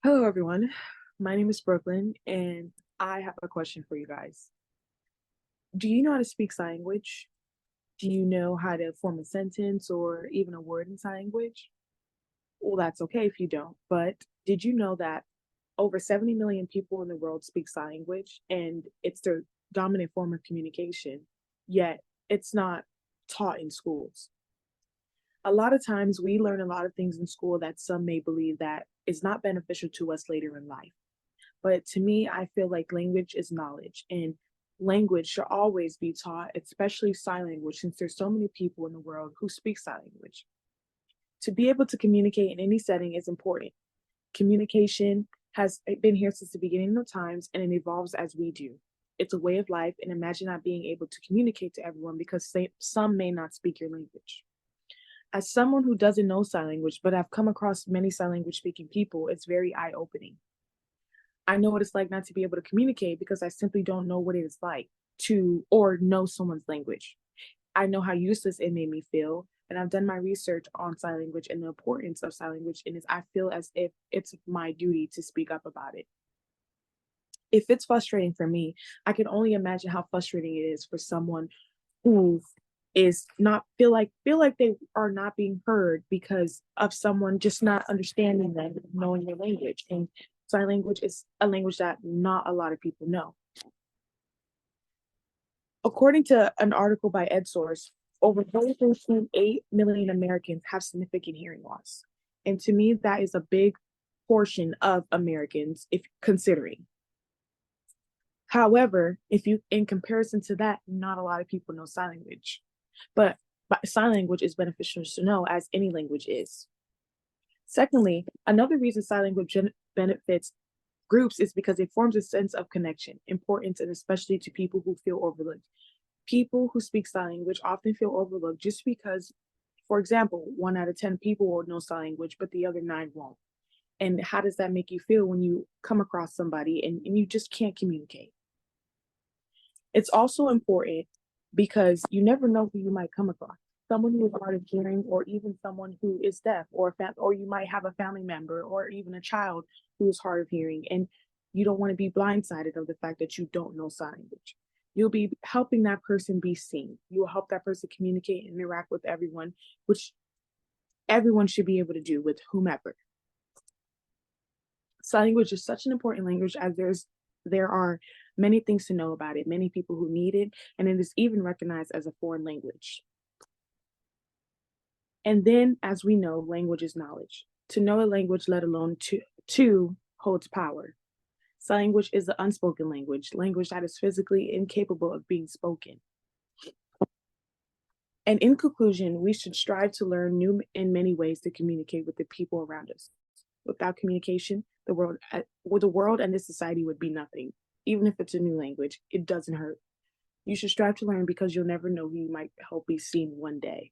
Hello, everyone. My name is Brooklyn, and I have a question for you guys. Do you know how to speak sign language? Do you know how to form a sentence or even a word in sign language? Well, that's okay if you don't, but did you know that over 70 million people in the world speak sign language and it's their dominant form of communication, yet it's not taught in schools? A lot of times we learn a lot of things in school that some may believe that is not beneficial to us later in life. But to me, I feel like language is knowledge, and language should always be taught, especially sign language, since there's so many people in the world who speak sign language. To be able to communicate in any setting is important. Communication has been here since the beginning of times and it evolves as we do. It's a way of life, and imagine not being able to communicate to everyone because some may not speak your language. As someone who doesn't know sign language, but I've come across many sign language speaking people, it's very eye opening. I know what it's like not to be able to communicate because I simply don't know what it is like to or know someone's language. I know how useless it made me feel, and I've done my research on sign language and the importance of sign language, and I feel as if it's my duty to speak up about it. If it's frustrating for me, I can only imagine how frustrating it is for someone who is not feel like they are not being heard because of someone just not understanding them, knowing their language. And sign language is a language that not a lot of people know. According to an article by EdSource, over 43.8 million Americans have significant hearing loss. And to me, that is a big portion of Americans, if considering. However, if you, in comparison to that, not a lot of people know sign language. But sign language is beneficial to know, as any language is. Secondly, another reason sign language benefits groups is because it forms a sense of connection, importance, and especially to people who feel overlooked. People who speak sign language often feel overlooked just because, for example, 1 out of 10 people will know sign language, but the other nine won't. And how does that make you feel when you come across somebody and you just can't communicate? It's also important because you never know who you might come across. Someone who is hard of hearing, or even someone who is deaf, or you might have a family member, or even a child who is hard of hearing, and you don't want to be blindsided of the fact that you don't know sign language. You'll be helping that person be seen. You will help that person communicate and interact with everyone, which everyone should be able to do with whomever. Sign language is such an important language as there are many things to know about it, many people who need it, and it is even recognized as a foreign language. And then, as we know, language is knowledge. To know a language, let alone to holds power. Sign language is the unspoken language that is physically incapable of being spoken. And in conclusion, we should strive to learn new and many ways to communicate with the people around us. Without communication, the world and this society would be nothing. Even if it's a new language, it doesn't hurt. You should strive to learn because you'll never know who you might help be seen one day.